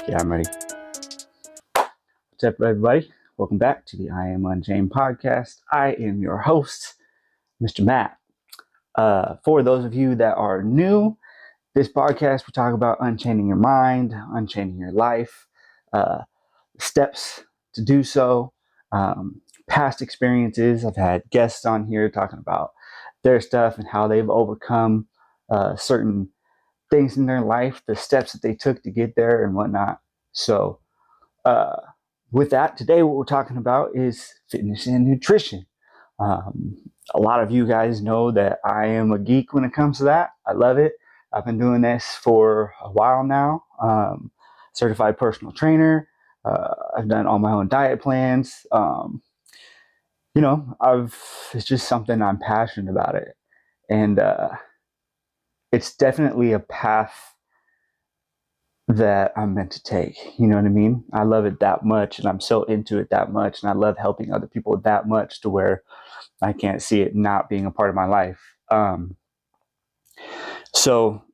Yeah, I'm ready. What's up, everybody? Welcome back to the I Am Unchained podcast. I am your host, Mr. Matt. For those of you that are new, this podcast, we talk about unchaining your mind, unchaining your life, steps to do so, past experiences. I've had guests on here talking about their stuff and how they've overcome certain things in their life, the steps that they took to get there and whatnot. So, with that, today what we're talking about is fitness and nutrition. A lot of you guys know that I am a geek when it comes to that. I love it. I've been doing this for a while now. Certified personal trainer. I've done all my own diet plans. It's just something I'm passionate about it. And it's definitely a path that I'm meant to take. You know what I mean? I love it that much, and I'm so into it that much, and I love helping other people that much to where I can't see it not being a part of my life. So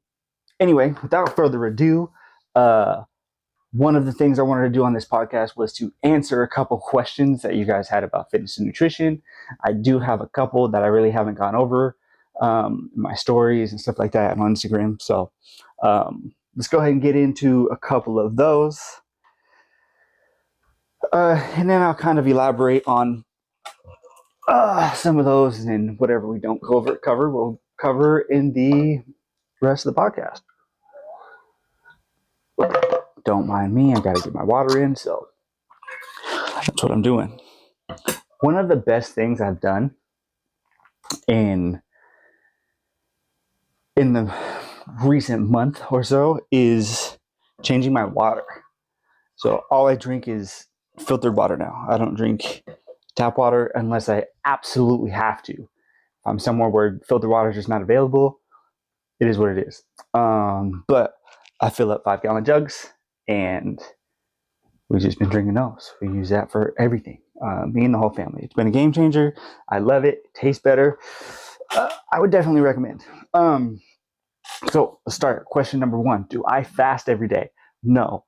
anyway, without further ado, one of the things I wanted to do on this podcast was to answer a couple questions that you guys had about fitness and nutrition. I do have a couple that I really haven't gone over, my stories and stuff like that on Instagram. So let's go ahead and get into a couple of those. And then I'll kind of elaborate on some of those, and then whatever we don't cover, we'll cover in the rest of the podcast. Don't mind me, I gotta get my water in, so that's what I'm doing. One of the best things I've done in the recent month or so is changing my water. So all I drink is filtered water now. I don't drink tap water unless I absolutely have to. If I'm somewhere where filtered water is just not available, it is what it is. But I fill up 5-gallon jugs, and we've just been drinking those. We use that for everything. Me and the whole family. It's been a game changer. I love it. It tastes better. I would definitely recommend. So let's start. Question number 1. Do I fast every day? No.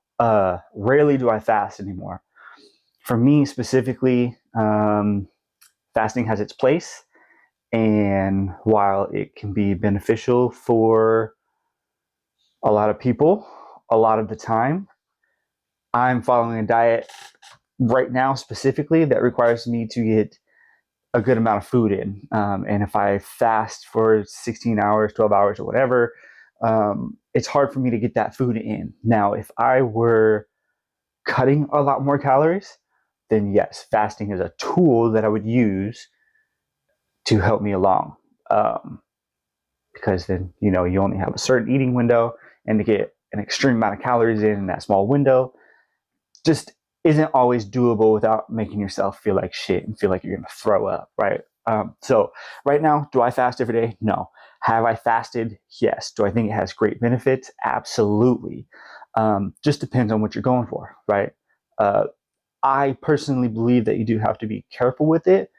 Rarely do I fast anymore. For me specifically, fasting has its place. And while it can be beneficial for a lot of people, a lot of the time, I'm following a diet right now specifically that requires me to get a good amount of food in. And if I fast for 16 hours, 12 hours, or whatever, it's hard for me to get that food in. Now, if I were cutting a lot more calories, then yes, fasting is a tool that I would use to help me along. Because then, you only have a certain eating window, and to get an extreme amount of calories in that small window just isn't always doable without making yourself feel like shit and feel like you're going to throw up, right? So right now, do I fast every day? No. Have I fasted? Yes. Do I think it has great benefits? Absolutely. Just depends on what you're going for, right? I personally believe that you do have to be careful with it.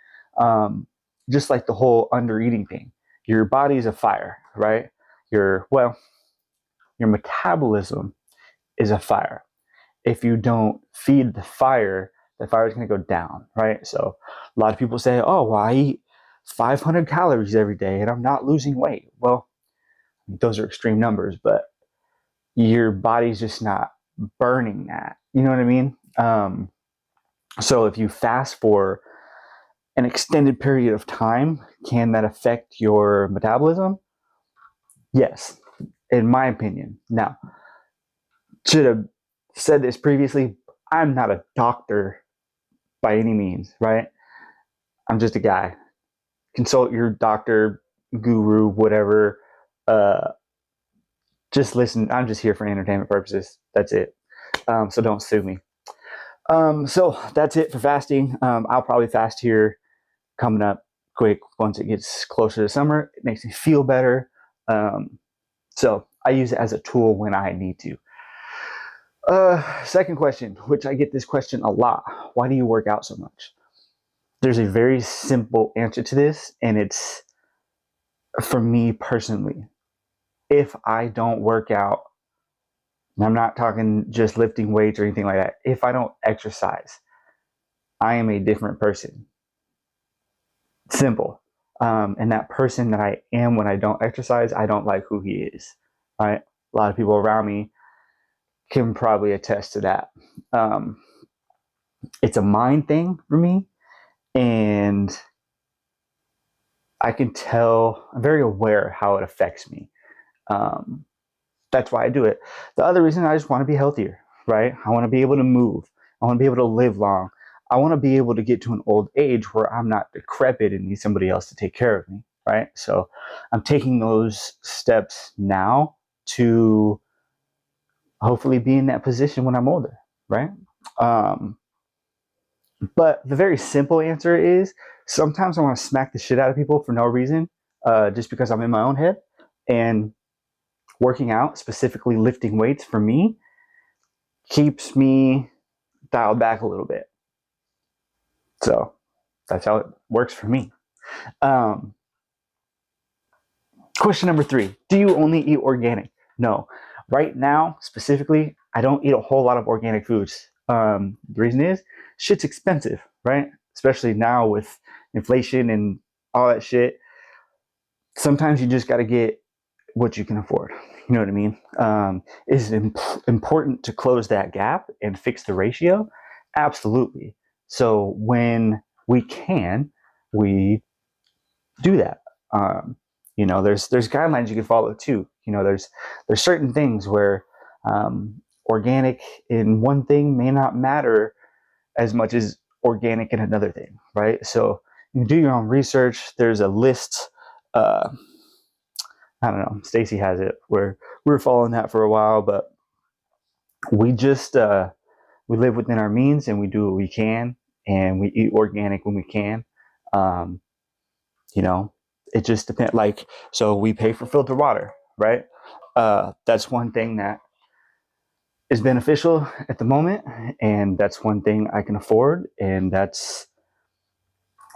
Just like the whole under eating thing. Your body is a fire, right? Your metabolism is a fire. If you don't feed the fire is going to go down, right? So a lot of people say, oh, well, I eat 500 calories every day and I'm not losing weight. Well, those are extreme numbers, but your body's just not burning that. You know what I mean? So if you fast for an extended period of time, can that affect your metabolism? Yes, in my opinion. Now, should have said this previously, I'm not a doctor by any means, right? I'm just a guy. Consult your doctor, guru, whatever. Just listen. I'm just here for entertainment purposes. That's it. So don't sue me. So that's it for fasting. I'll probably fast here coming up quick once it gets closer to summer. It makes me feel better. So I use it as a tool when I need to. Second question, which I get this question a lot. Why do you work out so much? There's a very simple answer to this, and it's, for me personally, if I don't work out, And I'm not talking just lifting weights or anything like that. If I don't exercise, I am a different person. Simple. And that person that I am when I don't exercise, I don't like who he is. Right? A lot of people around me can probably attest to that. Um, it's a mind thing for me, and I can tell. I'm very aware how it affects me. Um, that's why I do it. The other reason, I just want to be healthier. Right? I want to be able to move. I want to be able to live long. I want to be able to get to an old age where I'm not decrepit and need somebody else to take care of me. Right? So I'm taking those steps now to hopefully be in that position when I'm older. Right? Um, But the very simple answer is sometimes I want to smack the shit out of people for no reason, just because I'm in my own head. And working out, specifically lifting weights for me, keeps me dialed back a little bit. So that's how it works for me. Um, Question number 3. Do you only eat organic? No. Right now, specifically, I don't eat a whole lot of organic foods. The reason is shit's expensive, right? Especially now with inflation and all that shit. Sometimes you just got to get what you can afford. You know what I mean? Is it important to close that gap and fix the ratio? Absolutely. So when we can, we do that. Um, there's guidelines you can follow too. There's certain things where organic in one thing may not matter as much as organic in another thing, right? So you do your own research. There's a list. Uh, I don't know. Stacy has it where we were following that for a while, but we just we live within our means and we do what we can, and we eat organic when we can. Um, you know, it just depends. Like, so we pay for filtered water, right? That's one thing that is beneficial at the moment, and that's one thing I can afford, and that's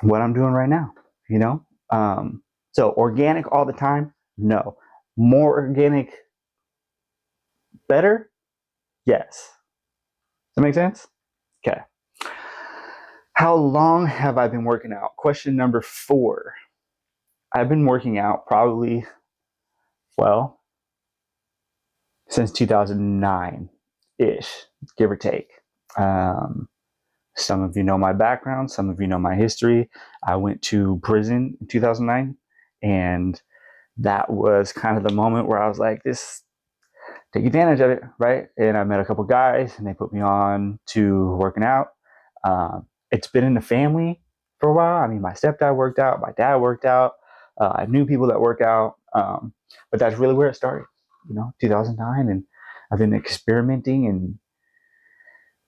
what I'm doing right now. You know, so organic all the time? No. More organic, better? Yes. Does that make sense? Okay. How long have I been working out? Question number 4. I've been working out probably, well, since 2009 ish, give or take. Um, some of you know my background, some of you know my history. I went to prison in 2009, and that was kind of the moment where I was like, this, take advantage of it, right? And I met a couple guys, and they put me on to working out. It's been in the family for a while. I mean, my stepdad worked out, my dad worked out. I knew people that work out, but that's really where it started. 2009, and I've been experimenting and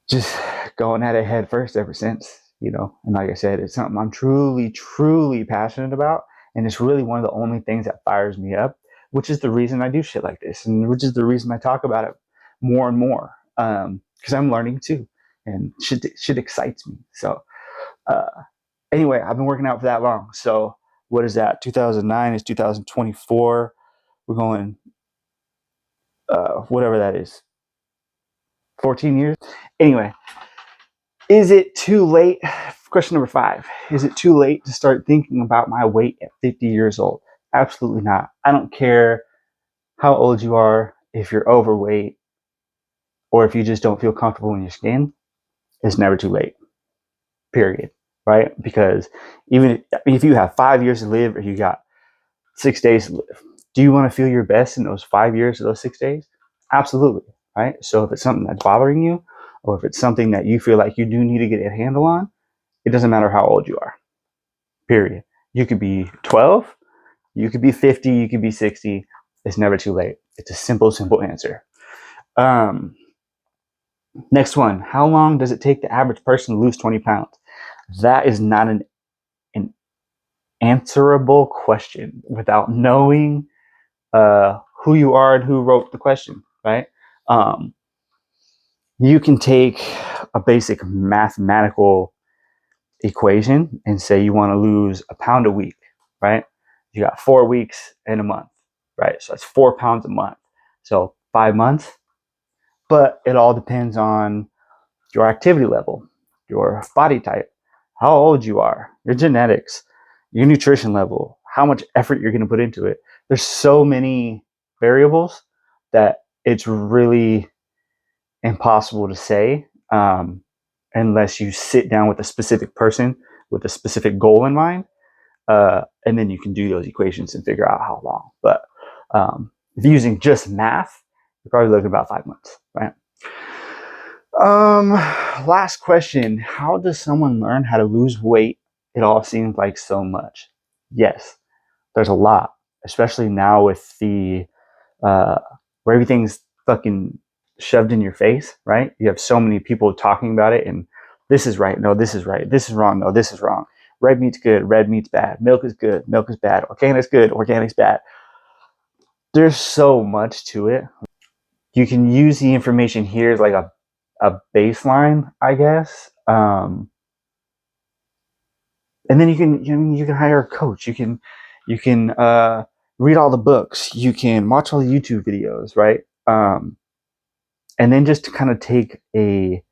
just going at it head first ever since. And like I said, it's something I'm truly, truly passionate about, and it's really one of the only things that fires me up, which is the reason I do shit like this, and which is the reason I talk about it more and more, because I'm learning too, and shit excites me. So uh, anyway, I've been working out for that long. So what is that? 2009 is 2024. We're going, whatever that is, 14 years. Anyway, is it too late? Question number 5. Is it too late to start thinking about my weight at 50 years old? Absolutely not. I don't care how old you are, if you're overweight, or if you just don't feel comfortable in your skin. It's never too late. Period. Right? Because even if you have 5 years to live, or you got 6 days to live, do you want to feel your best in those 5 years or those 6 days? Absolutely. Right? So if it's something that's bothering you, or if it's something that you feel like you do need to get a handle on, it doesn't matter how old you are. Period. You could be 12, you could be 50, you could be 60. It's never too late. It's a simple answer. Next one. How long does it take the average person to lose 20 pounds? That is not an answerable question without knowing who you are and who wrote the question, right? You can take a basic mathematical equation and say you want to lose a pound a week, right? You got 4 weeks in a month, right? So that's 4 pounds a month. So 5 months, But it all depends on your activity level, your body type, how old you are, your genetics, your nutrition level, how much effort you're going to put into it. There's so many variables that it's really impossible to say unless you sit down with a specific person with a specific goal in mind. And then you can do those equations and figure out how long. But if you're using just math, you're probably looking about 5 months, right? Last question. How does someone learn how to lose weight? It all seems like so much. Yes, there's a lot, especially now with the where everything's fucking shoved in your face, right? You have so many people talking about it, and this is right, no, this is right, this is wrong, no, this is wrong. Red meat's good, red meat's bad. Milk is good, milk is bad. Organic's good, organic's bad. There's so much to it. You can use the information here as like a baseline, I guess. And then you can hire a coach. You can read all the books. You can watch all the YouTube videos, right? And then just to kind of take a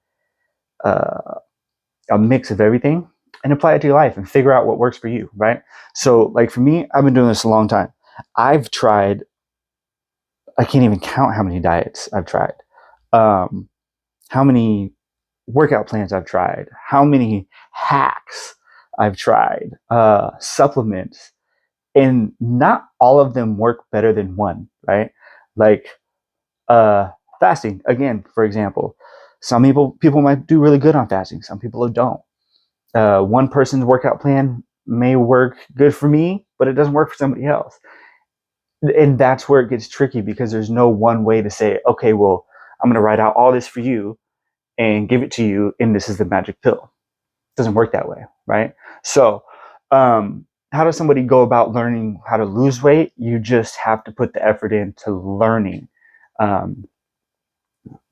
mix of everything and apply it to your life and figure out what works for you, right? So, like for me, I've been doing this a long time. I've tried. I can't even count how many diets I've tried. How many workout plans I've tried, how many hacks I've tried, supplements, and not all of them work better than one, right? Like fasting, again, for example. Some people might do really good on fasting. Some people don't. One person's workout plan may work good for me, but it doesn't work for somebody else. And that's where it gets tricky because there's no one way to say, okay, well, I'm going to write out all this for you and give it to you, and this is the magic pill. It doesn't work that way, right? So, how does somebody go about learning how to lose weight? You just have to put the effort into learning.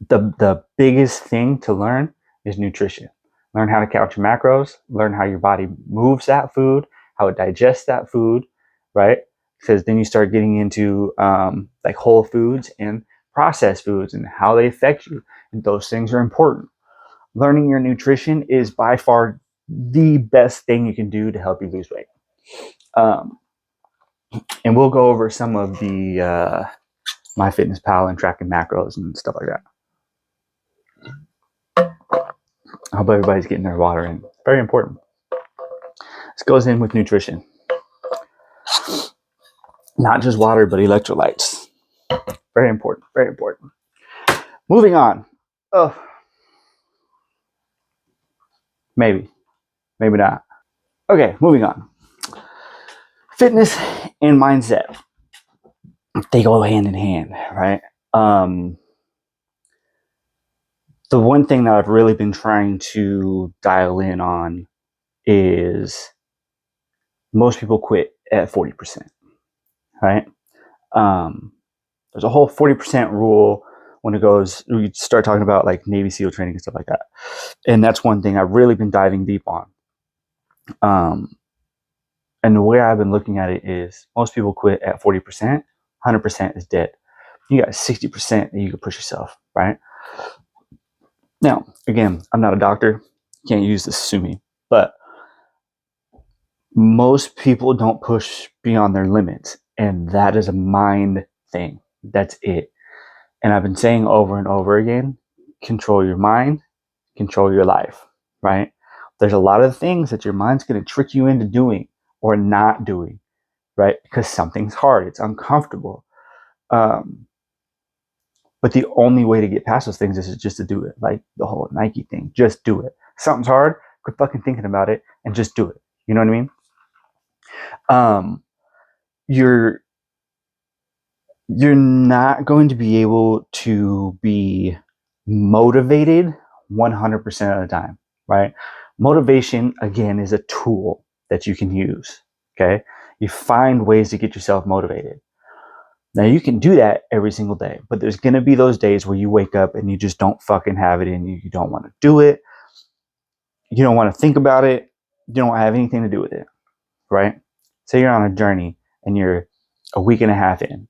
The biggest thing to learn is nutrition. Learn how to count your macros. Learn how your body moves that food, how it digests that food, right? Because then you start getting into like whole foods and processed foods and how they affect you. And those things are important. Learning your nutrition is by far the best thing you can do to help you lose weight. And we'll go over some of the MyFitnessPal and tracking macros and stuff like that. I hope everybody's getting their water in. Very important. This goes in with nutrition. Not just water, but electrolytes. Very important. Very important. Moving on. Oh, maybe not. Okay, moving on. Fitness and mindset. They go hand in hand, right? The one thing that I've really been trying to dial in on is most people quit at 40%, right? There's a whole 40% rule when we start talking about like Navy SEAL training and stuff like that. And that's one thing I've really been diving deep on. And the way I've been looking at it is most people quit at 40%, 100% is dead. You got 60% that you can push yourself, right? Now, again, I'm not a doctor. Can't use this to sue me. But most people don't push beyond their limits. And that is a mind thing. That's it. And I've been saying over and over again, control your mind, control your life, right? There's a lot of things that your mind's going to trick you into doing or not doing, right? Because something's hard. It's uncomfortable. But the only way to get past those things is just to do it. Like the whole Nike thing. Just do it. Something's hard. Quit fucking thinking about it and just do it. You know what I mean? You're not going to be able to be motivated 100% of the time, right? Motivation, again, is a tool that you can use, okay? You find ways to get yourself motivated. Now, you can do that every single day, but there's going to be those days where you wake up and you just don't fucking have it in you. You don't want to do it. You don't want to think about it. You don't have anything to do with it, right? Say you're on a journey and you're a week and a half in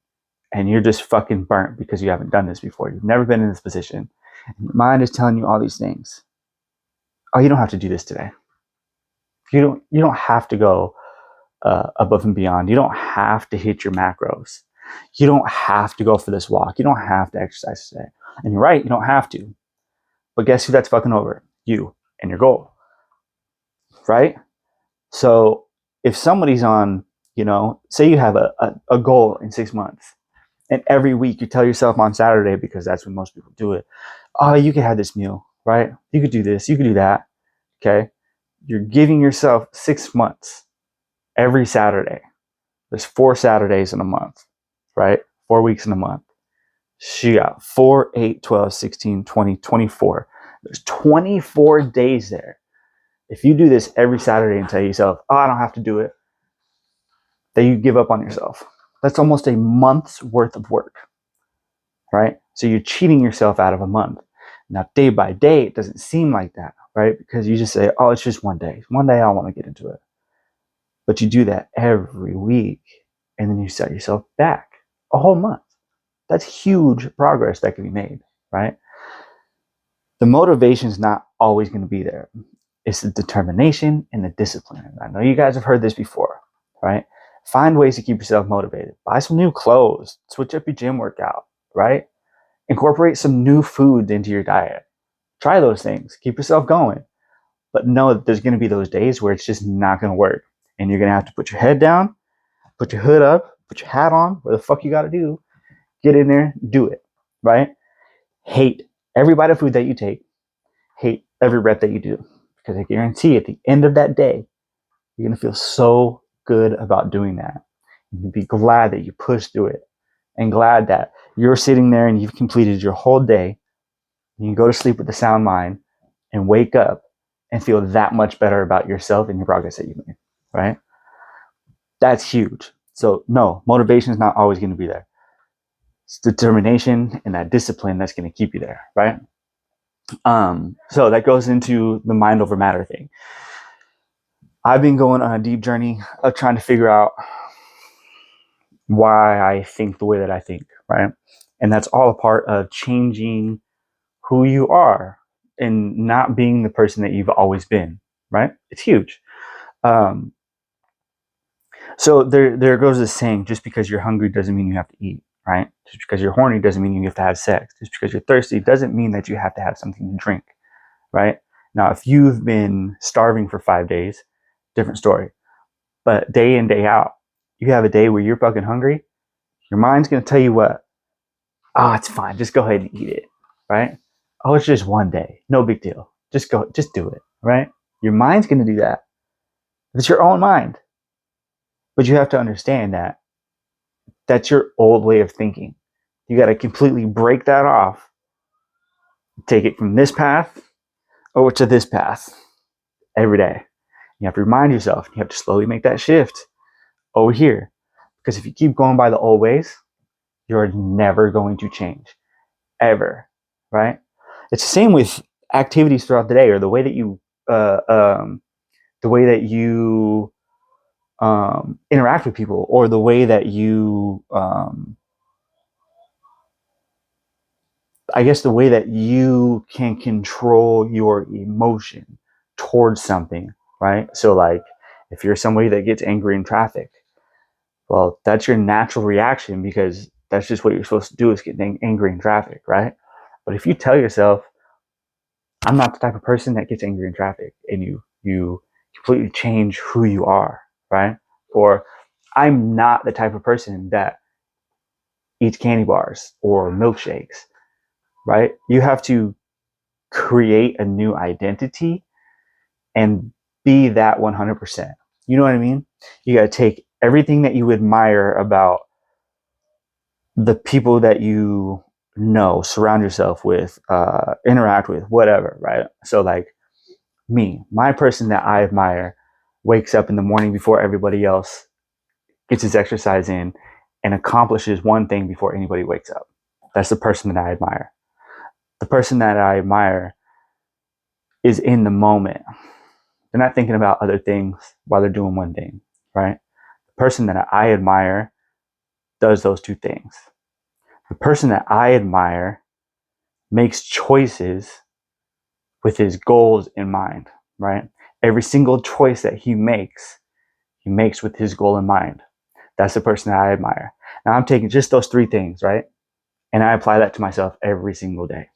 and you're just fucking burnt because you haven't done this before. You've never been in this position. And your mind is telling you all these things. Oh, you don't have to do this today. You don't have to go above and beyond. You don't have to hit your macros. You don't have to go for this walk. You don't have to exercise today. And you're right, you don't have to. But guess who that's fucking over? You and your goal. Right? So if somebody's on, say you have a goal in 6 months, and every week you tell yourself on Saturday, because that's when most people do it, oh, you could have this meal, right? You could do this, you could do that. Okay? You're giving yourself 6 months every Saturday. There's 4 Saturdays in a month, right? 4 weeks in a month. So you got 4, 8, 12, 16, 20, 24. There's 24 days there. If you do this every Saturday and tell yourself, oh, I don't have to do it, then you give up on yourself. That's almost a month's worth of work, right? So you're cheating yourself out of a month. Now, day by day, it doesn't seem like that, right? Because you just say, oh, it's just one day. One day I want to get into it. But you do that every week, and then you set yourself back a whole month. That's huge progress that can be made, right? The motivation is not always going to be there. It's the determination and the discipline. I know you guys have heard this before, right? Find ways to keep yourself motivated. Buy some new clothes. Switch up your gym workout, right? Incorporate some new foods into your diet. Try those things. Keep yourself going. But know that there's going to be those days where it's just not going to work. And you're going to have to put your head down, put your hood up, put your hat on, where the fuck you got to do. Get in there, do it, right? Hate every bite of food that you take. Hate every rep that you do. Because I guarantee at the end of that day, you're going to feel so good about doing that. You'll be glad that you pushed through it, and glad that you're sitting there and you've completed your whole day. You can go to sleep with a sound mind and wake up and feel that much better about yourself and your progress that you made, right? That's huge. So no, motivation is not always going to be there. It's determination and that discipline that's going to keep you there, right? So that goes into the mind over matter thing. I've been going on a deep journey of trying to figure out why I think the way that I think, right? And that's all a part of changing who you are and not being the person that you've always been, right? It's huge. So there goes this saying, just because you're hungry doesn't mean you have to eat, right? Just because you're horny doesn't mean you have to have sex. Just because you're thirsty doesn't mean that you have to have something to drink, right? Now, if you've been starving for 5 days, different story. But day in, day out, you have a day where you're fucking hungry, your mind's going to tell you what? Oh, it's fine. Just go ahead and eat it, right? Oh, it's just one day. No big deal. Just do it, right? Your mind's going to do that. It's your own mind. But you have to understand that that's your old way of thinking. You got to completely break that off, take it from this path over to this path every day. You have to remind yourself, you have to slowly make that shift over here. Because if you keep going by the old ways, you're never going to change, ever, right? It's the same with activities throughout the day, or the way that you interact with people, or the way that you the way that you can control your emotion towards something, right? So like, if you're somebody that gets angry in traffic, well, that's your natural reaction, because that's just what you're supposed to do, is get angry in traffic, right? But if you tell yourself, I'm not the type of person that gets angry in traffic, and you completely change who you are, right? Or I'm not the type of person that eats candy bars or milkshakes, right? You have to create a new identity and be that 100%. You know what I mean? You got to take everything that you admire about the people that you know, surround yourself with, interact with, whatever, right? So like me, my person that I admire wakes up in the morning before everybody else, gets his exercise in, and accomplishes one thing before anybody wakes up. That's the person that I admire. The person that I admire is in the moment. They're not thinking about other things while they're doing one thing, right? The person that I admire does those two things. The person that I admire makes choices with his goals in mind, right? Every single choice that he makes with his goal in mind. That's the person that I admire. Now I'm taking just those 3 things, right? And I apply that to myself every single day.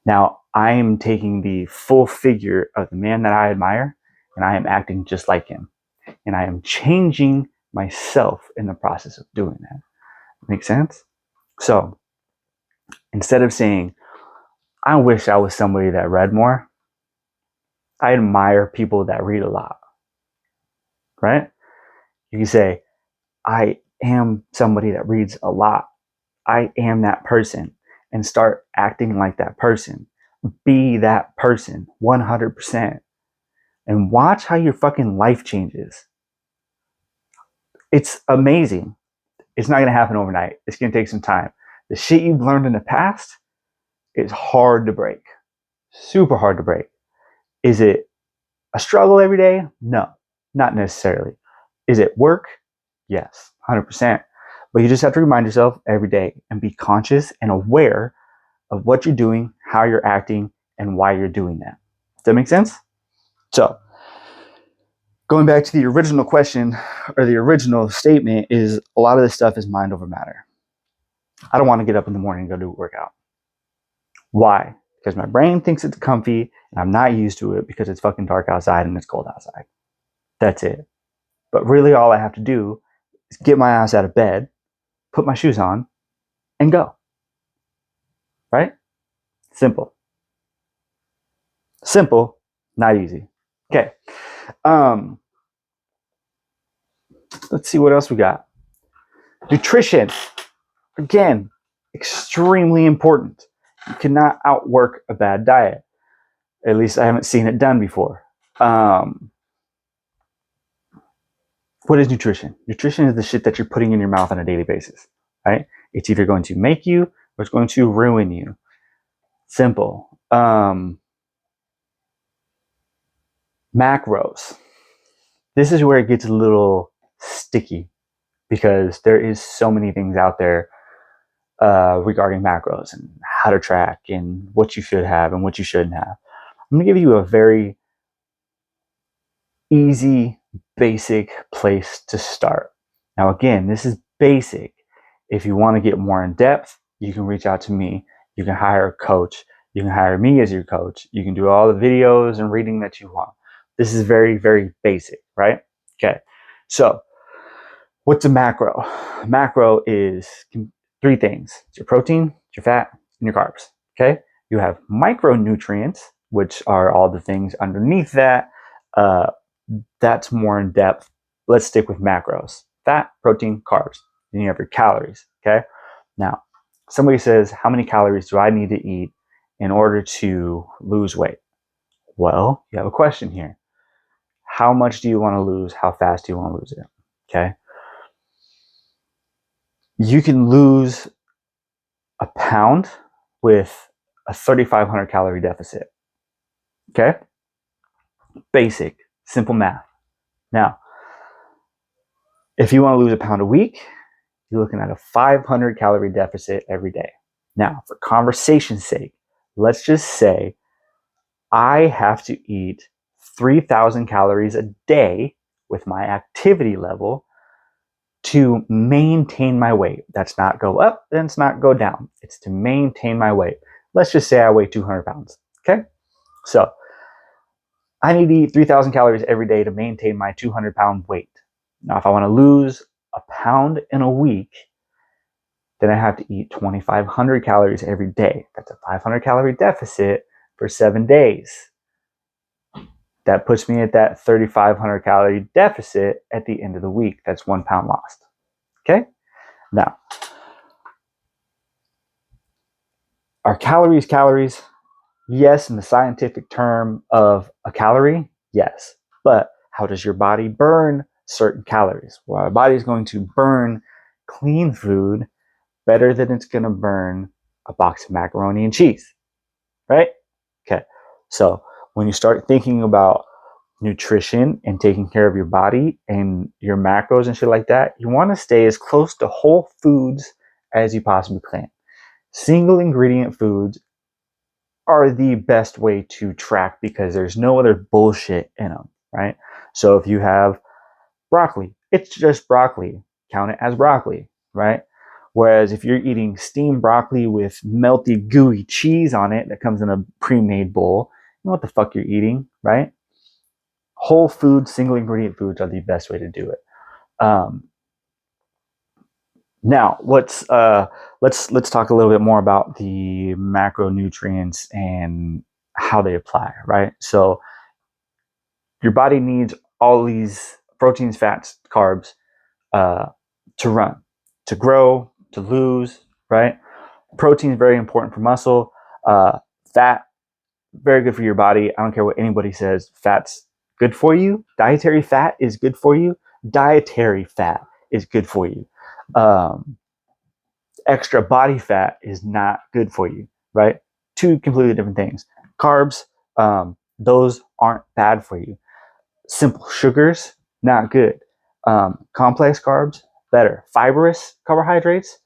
Now I am taking the full figure of the man that I admire, and I am acting just like him. And I am changing myself in the process of doing that. Make sense? So instead of saying, I wish I was somebody that read more, I admire people that read a lot, right? You can say, I am somebody that reads a lot. I am that person, and start acting like that person. Be that person 100%, and watch how your fucking life changes. It's amazing. It's not going to happen overnight. It's going to take some time. The shit you've learned in the past is hard to break. Super hard to break. Is it a struggle every day? No, not necessarily. Is it work? Yes, 100%. But you just have to remind yourself every day and be conscious and aware of what you're doing, how you're acting, and why you're doing that. Does that make sense? So, going back to the original question or the original statement is a lot of this stuff is mind over matter. I don't want to get up in the morning and go do a workout. Why? Because my brain thinks it's comfy and I'm not used to it because it's fucking dark outside and it's cold outside. That's it. But really all I have to do is get my ass out of bed, put my shoes on, and go. Right? Simple. Simple, not easy. Okay. Let's see what else we got. Nutrition. Again, extremely important. You cannot outwork a bad diet. At least I haven't seen it done before. What is nutrition? Nutrition is the shit that you're putting in your mouth on a daily basis, right? It's either going to make you or it's going to ruin you. Simple. Macros. This is where it gets a little sticky because there is so many things out there regarding macros and how to track and what you should have and what you shouldn't have. I'm going to give you a very easy, basic place to start. Now, again, this is basic. If you want to get more in depth, you can reach out to me. You can hire a coach. You can hire me as your coach. You can do all the videos and reading that you want. This is very, very basic, right? Okay. So what's a macro? A macro is 3 things. It's your protein, your fat, and your carbs. Okay. You have micronutrients, which are all the things underneath that. That's more in depth. Let's stick with macros. Fat, protein, carbs. Then you have your calories. Okay. Now, somebody says, how many calories do I need to eat in order to lose weight? Well, you have a question here. How much do you want to lose? How fast do you want to lose it? Okay. You can lose a pound with a 3,500 calorie deficit. Okay. Basic, simple math. Now, if you want to lose a pound a week, you're looking at a 500 calorie deficit every day. Now, for conversation's sake, let's just say I have to eat 3,000 calories a day with my activity level to maintain my weight. That's not go up, and it's not go down. It's to maintain my weight. Let's just say I weigh 200 pounds. Okay? So I need to eat 3,000 calories every day to maintain my 200 pound weight. Now, if I want to lose a pound in a week, then I have to eat 2,500 calories every day. That's a 500 calorie deficit for 7 days. That puts me at that 3,500 calorie deficit at the end of the week. That's 1 pound lost. Okay? Now, are calories calories? Yes, in the scientific term of a calorie, yes. But how does your body burn certain calories? Well, our body is going to burn clean food better than it's going to burn a box of macaroni and cheese, right? Okay. So when you start thinking about nutrition and taking care of your body and your macros and shit like that, you want to stay as close to whole foods as you possibly can. Single ingredient foods are the best way to track because there's no other bullshit in them, right? So if you have broccoli, it's just broccoli. Count it as broccoli, right? Whereas if you're eating steamed broccoli with melty, gooey cheese on it that comes in a pre-made bowl, you know what the fuck you're eating, right? Whole food, single ingredient foods are the best way to do it. Now, let's talk a little bit more about the macronutrients and how they apply, right? So your body needs all these proteins, fats, carbs to run, to grow, to lose, right? Protein is very important for muscle. Fat, very good for your body. I don't care what anybody says. Fat's good for you. Dietary fat is good for you. Dietary fat is good for you. Extra body fat is not good for you, right? Two completely different things. Carbs, those aren't bad for you. Simple sugars, not good. Complex carbs, better. Fibrous carbohydrates,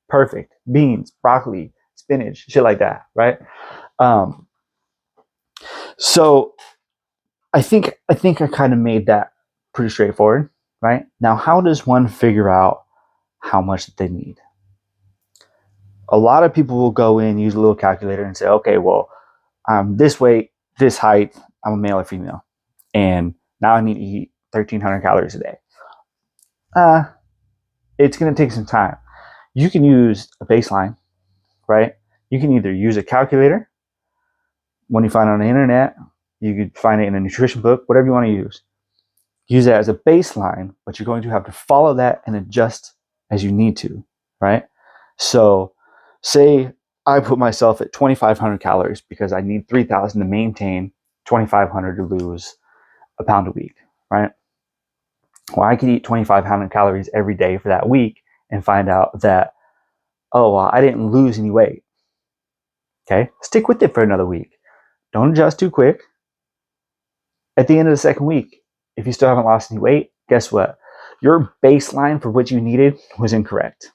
perfect. Beans, broccoli, spinach, shit like that, right? So I think I kind of made that pretty straightforward, right? Now, how does one figure out how much that they need? A lot of people will go in, use a little calculator and say, okay, well, I'm this weight, this height, I'm a male or female, and now I need to eat 1,300 calories a day. It's going to take some time. You can use a baseline, right? You can either use a calculator when you find it on the internet, you could find it in a nutrition book, whatever you want to use. Use that as a baseline, but you're going to have to follow that and adjust as you need to, right? So say I put myself at 2,500 calories because I need 3,000 to maintain, 2,500 to lose a pound a week, right? Well, I could eat 2,500 calories every day for that week and find out that, oh, well, I didn't lose any weight. Okay, stick with it for another week. Don't adjust too quick. At the end of the second week, if you still haven't lost any weight, guess what? Your baseline for what you needed was incorrect.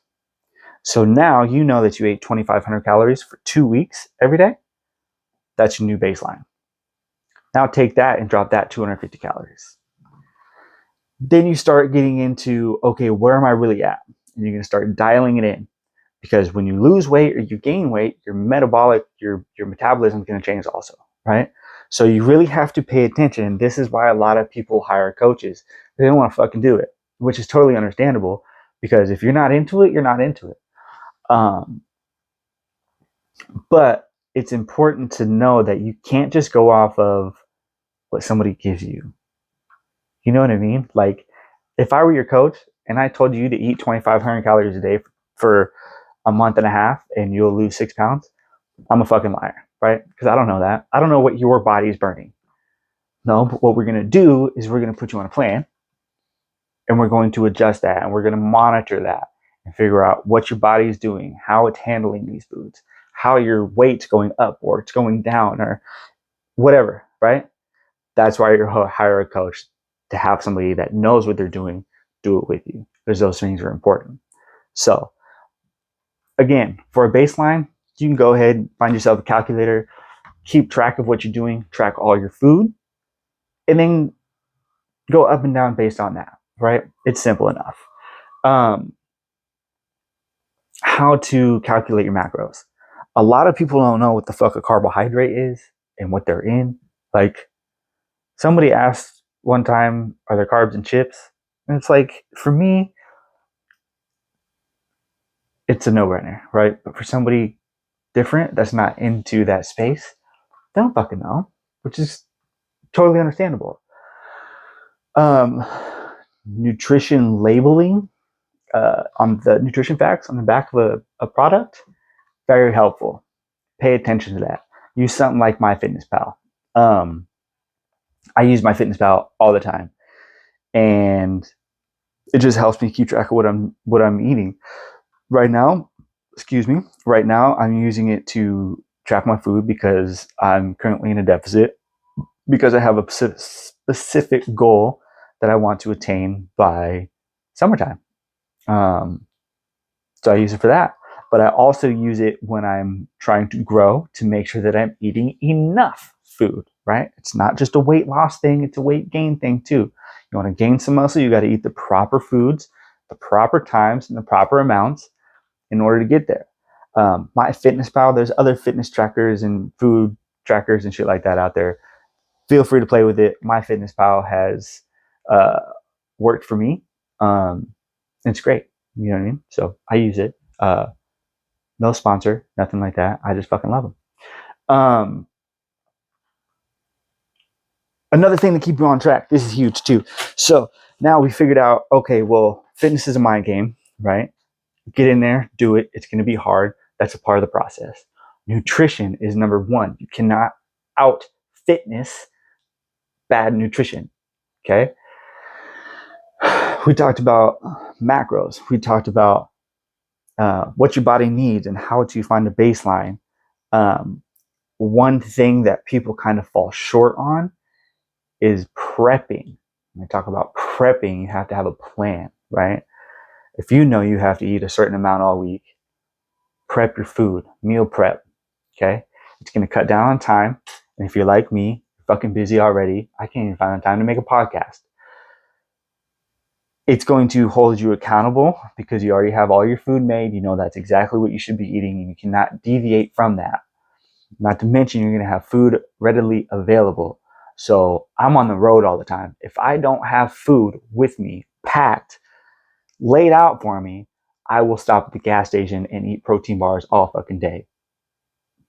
So now you know that you ate 2,500 calories for 2 weeks every day. That's your new baseline. Now take that and drop that 250 calories. Then you start getting into, okay, where am I really at? And you're going to start dialing it in. Because when you lose weight or you gain weight, your metabolism is going to change also, right? So you really have to pay attention. This is why a lot of people hire coaches. They don't want to fucking do it, which is totally understandable, because if you're not into it, you're not into it. But it's important to know that you can't just go off of what somebody gives you. You know what I mean? Like, if I were your coach and I told you to eat 2,500 calories a day for a month and a half and you'll lose 6 pounds, I'm a fucking liar, right? Because I don't know that. I don't know what your body's burning. No, but what we're going to do is we're going to put you on a plan and we're going to adjust that and we're going to monitor that and figure out what your body is doing, how it's handling these foods, how your weight's going up or it's going down or whatever, right? That's why you're hire a coach, to have somebody that knows what they're doing do it with you, because those things are important. So again, for a baseline, you can go ahead and find yourself a calculator, keep track of what you're doing, track all your food, and then go up and down based on that, right? It's simple enough. How to calculate your macros. A lot of people don't know what the fuck a carbohydrate is and what they're in. Like, somebody asked one time, are there carbs in chips? And it's like, for me, it's a no-brainer, right? But for somebody different that's not into that space, they don't fucking know, which is totally understandable. Nutrition labeling on the nutrition facts on the back of a product, very helpful. Pay attention to that. Use something like MyFitnessPal. I use MyFitnessPal all the time, and it just helps me keep track of what I'm eating. Right now, I'm using it to track my food because I'm currently in a deficit, because I have a specific goal that I want to attain by summertime. So I use it for that. but I also use it when I'm trying to grow to make sure that I'm eating enough food, right? It's not just a weight loss thing, it's a weight gain thing too. You want to gain some muscle, you got to eat the proper foods, the proper times, and the proper amounts in order to get there. MyFitnessPal, there's other fitness trackers and food trackers and shit like that out there. Feel free to play with it. MyFitnessPal has worked for me. It's great. You know what I mean? So I use it. No sponsor, nothing like that. I just fucking love them. Another thing to keep you on track. This is huge too. So now we figured out, okay, well, fitness is a mind game, right? Get in there, do it. It's going to be hard. That's a part of the process. Nutrition is number one. You cannot out fitness bad nutrition. Okay. We talked about macros. We talked about what your body needs and how to find a baseline. One thing that people kind of fall short on is prepping. When we talk about prepping, you have to have a plan, right? If you know you have to eat a certain amount all week, prep your food, meal prep, okay? It's going to cut down on time. And if you're like me, you're fucking busy already, I can't even find the time to make a podcast. It's going to hold you accountable because you already have all your food made. You know that's exactly what you should be eating, and you cannot deviate from that. Not to mention, you're going to have food readily available. So I'm on the road all the time. If I don't have food with me, packed, laid out for me, I will stop at the gas station and eat protein bars all fucking day.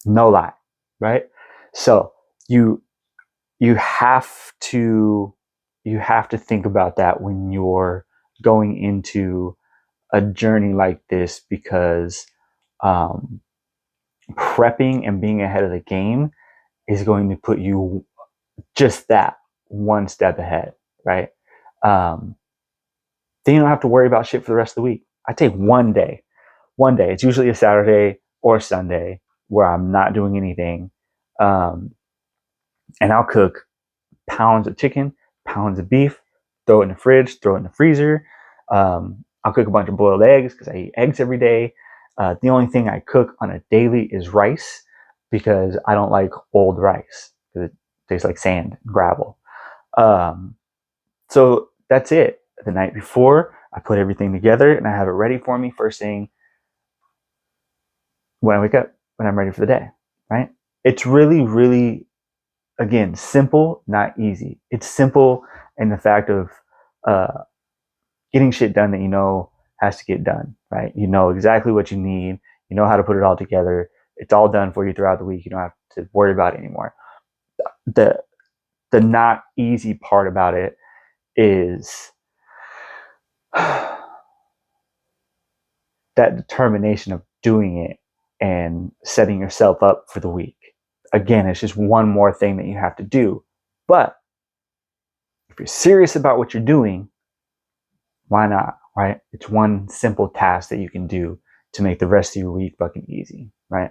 No lie, right? So you have to think about that when you're going into a journey like this, because prepping and being ahead of the game is going to put you just that one step ahead, right? Then you don't have to worry about shit for the rest of the week. I take one day. It's usually a Saturday or Sunday where I'm not doing anything. And I'll cook pounds of chicken, pounds of beef, throw it in the fridge, throw it in the freezer. I'll cook a bunch of boiled eggs because I eat eggs every day. The only thing I cook on a daily is rice because I don't like old rice because it tastes like sand and gravel. So that's it. The night before, I put everything together and I have it ready for me first thing when I wake up, when I'm ready for the day, right? It's really, really, again, simple, not easy. It's simple in the fact of getting shit done that you know has to get done, right? You know exactly what you need. You know how to put it all together. It's all done for you throughout the week. You don't have to worry about it anymore. The not easy part about it is that determination of doing it and setting yourself up for the week. Again, it's just one more thing that you have to do. But if you're serious about what you're doing, why not, right? It's one simple task that you can do to make the rest of your week fucking easy, right?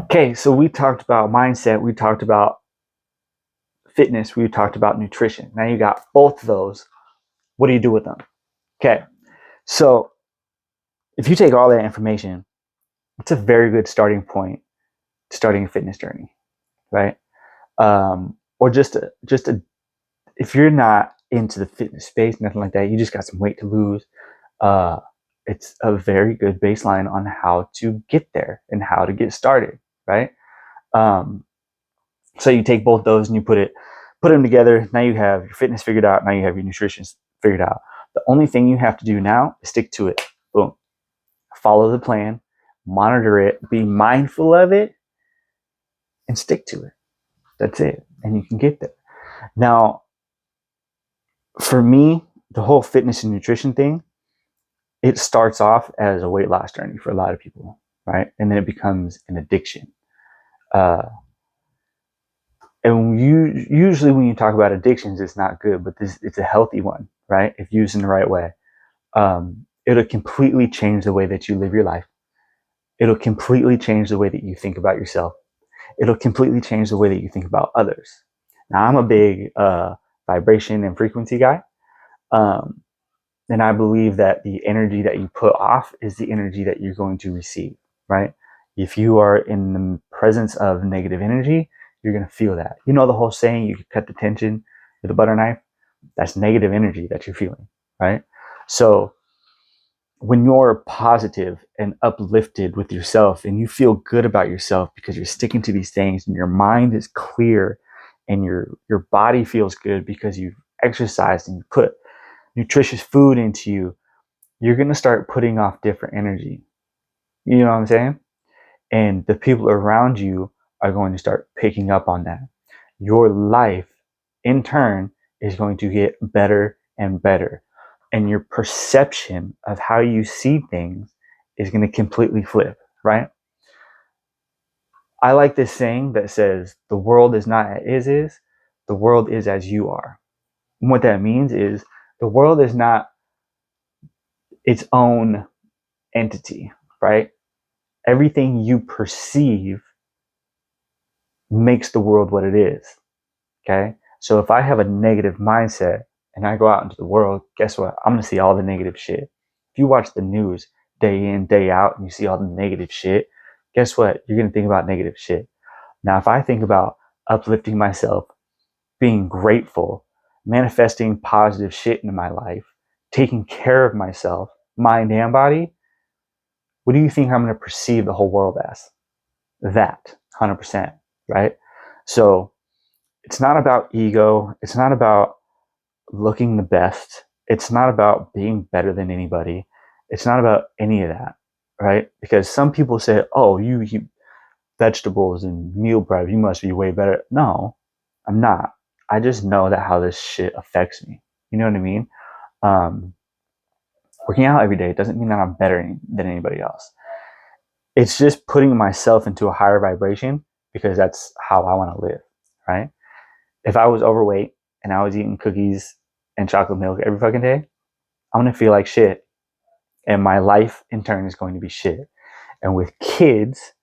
Okay, so we talked about mindset, we talked about fitness, we talked about nutrition. Now you got both of those. What do you do with them? Okay, so if you take all that information, it's a very good starting point to starting a fitness journey, right? Or just if you're not into the fitness space, nothing like that, you just got some weight to lose. It's a very good baseline on how to get there and how to get started, right? So you take both those and you put them together. Now you have your fitness figured out. Now you have your nutrition figured out. The only thing you have to do now is stick to it. Boom. Follow the plan, monitor it, be mindful of it, and stick to it. That's it. And you can get there. Now, for me, the whole fitness and nutrition thing, it starts off as a weight loss journey for a lot of people, right? And then it becomes an addiction. And usually when you talk about addictions, it's not good, but it's a healthy one, right? If used in the right way. It'll completely change the way that you live your life. It'll completely change the way that you think about yourself. It'll completely change the way that you think about others. Now, I'm a big vibration and frequency guy. And And I believe that the energy that you put off is the energy that you're going to receive, right? If you are in the presence of negative energy, you're going to feel that. You know the whole saying, you can cut the tension with a butter knife? That's negative energy that you're feeling, right? So when you're positive and uplifted with yourself and you feel good about yourself because you're sticking to these things and your mind is clear and your body feels good because you've exercised and you put nutritious food into you, you're going to start putting off different energy. You know what I'm saying? And the people around you are going to start picking up on that. Your life, in turn, is going to get better and better. And your perception of how you see things is going to completely flip, right? I like this saying that says, the world is not as is, the world is as you are. And what that means is the world is not its own entity, right? Everything you perceive makes the world what it is. Okay. So if I have a negative mindset and I go out into the world, guess what? I'm going to see all the negative shit. If you watch the news day in, day out, and you see all the negative shit, guess what? You're going to think about negative shit. Now, if I think about uplifting myself, being grateful, manifesting positive shit into my life, taking care of myself, mind and body, what do you think I'm going to perceive the whole world as? That, 100%, right? So it's not about ego. It's not about looking the best. It's not about being better than anybody. It's not about any of that, right? Because some people say, oh, you eat vegetables and meal prep, you must be way better. No, I'm not. I just know that how this shit affects me. You know what I mean? Working out every day doesn't mean that I'm better than anybody else. It's just putting myself into a higher vibration because that's how I want to live, right? If I was overweight and I was eating cookies and chocolate milk every fucking day, I'm going to feel like shit. And my life in turn is going to be shit. And with kids,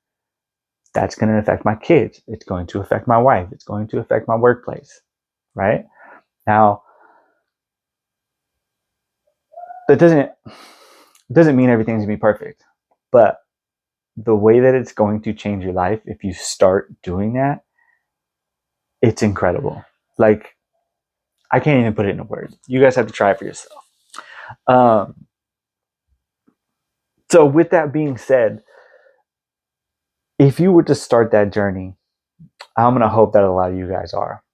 that's going to affect my kids. It's going to affect my wife. It's going to affect my workplace, right? Now, that doesn't mean everything's going to be perfect. But the way that it's going to change your life, if you start doing that, it's incredible. Like, I can't even put it into words. You guys have to try it for yourself. So with that being said, if you were to start that journey, I'm going to hope that a lot of you guys are.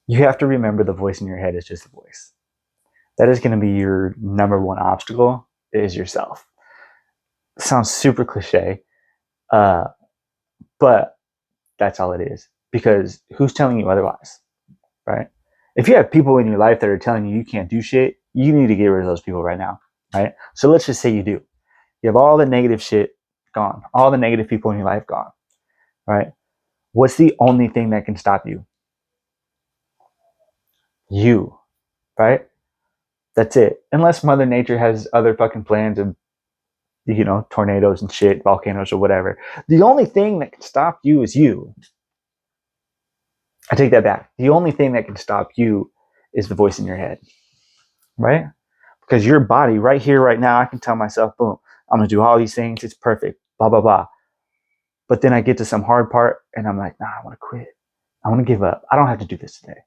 You have to remember the voice in your head is just a voice. That is going to be your number one obstacle, is yourself. It sounds super cliche, but that's all it is. Because who's telling you otherwise, right? If you have people in your life that are telling you can't do shit, you need to get rid of those people right now, right? So let's just say you do. You have all the negative shit gone, all the negative people in your life gone, right? What's the only thing that can stop you? You, right? That's it. Unless Mother Nature has other fucking plans of, tornadoes and shit, volcanoes or whatever. The only thing that can stop you is you. I take that back. The only thing that can stop you is the voice in your head, right? Because your body right here, right now, I can tell myself, boom, I'm going to do all these things. It's perfect, blah, blah, blah. But then I get to some hard part and I'm like, nah, I want to quit. I want to give up. I don't have to do this today.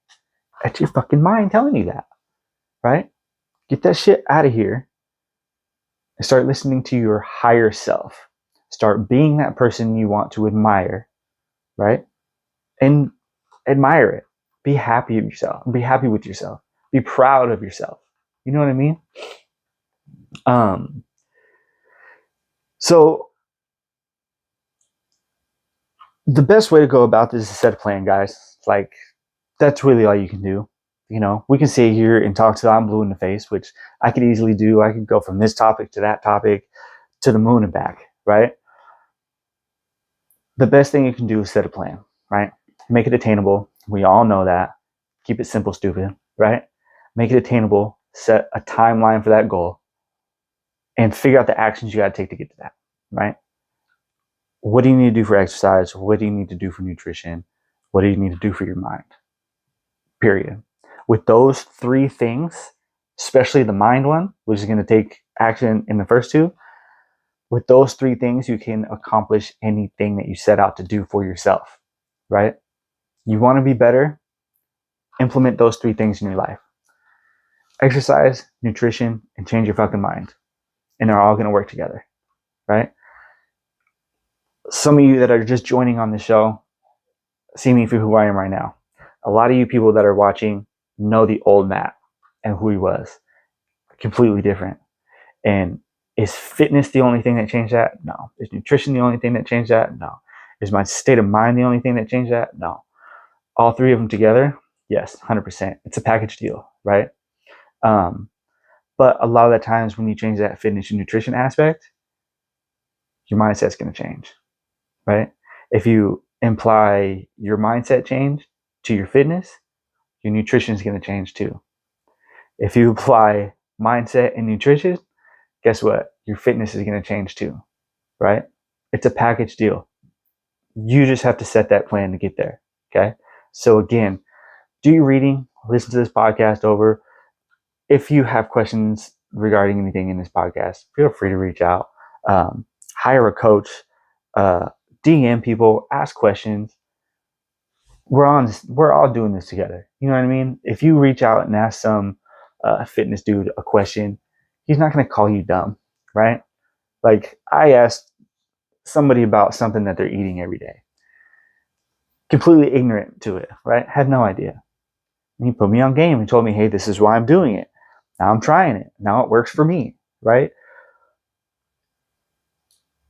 That's your fucking mind telling you that, right? Get that shit out of here and start listening to your higher self. Start being that person you want to admire, right? And admire it. Be happy with yourself. Be happy with yourself. Be proud of yourself. You know what I mean? So the best way to go about this is to set a plan, guys. Like, that's really all you can do. We can sit here and talk till I'm blue in the face, which I could easily do. I could go from this topic to that topic to the moon and back, right? The best thing you can do is set a plan, right? Make it attainable. We all know that. Keep it simple, stupid, right? Make it attainable. Set a timeline for that goal and figure out the actions you got to take to get to that, right? What do you need to do for exercise? What do you need to do for nutrition? What do you need to do for your mind? Period. With those three things, especially the mind one, which is going to take action in the first two. With those three things, you can accomplish anything that you set out to do for yourself, right? You want to be better, implement those three things in your life. Exercise, nutrition, and change your fucking mind. And they're all going to work together, right? Some of you that are just joining on the show, see me for who I am right now. A lot of you people that are watching know the old Matt and who he was. Completely different. And is fitness the only thing that changed that? No. Is nutrition the only thing that changed that? No. Is my state of mind the only thing that changed that? No. All three of them together? Yes, 100%. It's a package deal, right? But a lot of the times when you change that fitness and nutrition aspect, your mindset's going to change, right? If you imply your mindset change to your fitness, your nutrition is going to change too. If you apply mindset and nutrition, guess what? Your fitness is going to change too, right? It's a package deal. You just have to set that plan to get there, okay? So again, do your reading, listen to this podcast over. If you have questions regarding anything in this podcast, feel free to reach out. Hire a coach, DM people, ask questions. We're all doing this together. You know what I mean? If you reach out and ask some fitness dude a question, he's not going to call you dumb, right? Like I asked somebody about something that they're eating every day, completely ignorant to it, right? Had no idea. And he put me on game and told me, hey, this is why I'm doing it. Now I'm trying it. Now it works for me, right?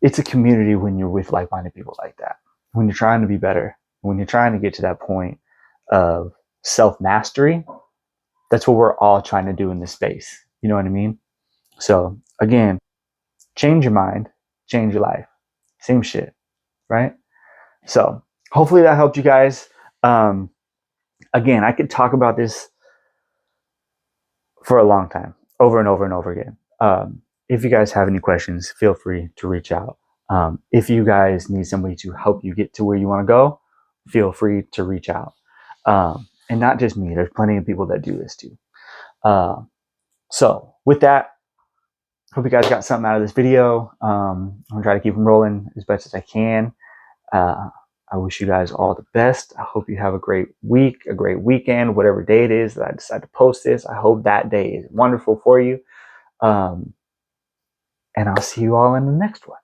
It's a community when you're with like-minded people like that. When you're trying to be better, when you're trying to get to that point of self-mastery, that's what we're all trying to do in this space. You know what I mean? So again, change your mind, change your life. Same shit, right? So hopefully that helped you guys. Again, I could talk about this for a long time, over and over and over again. If you guys have any questions, feel free to reach out. If you guys need somebody to help you get to where you want to go, feel free to reach out. And not just me, there's plenty of people that do this too. So with that, hope you guys got something out of this video. I'm gonna try to keep them rolling as best as I can. I wish you guys all the best. I hope you have a great week, a great weekend, whatever day it is that I decide to post this. I hope that day is wonderful for you. And I'll see you all in the next one.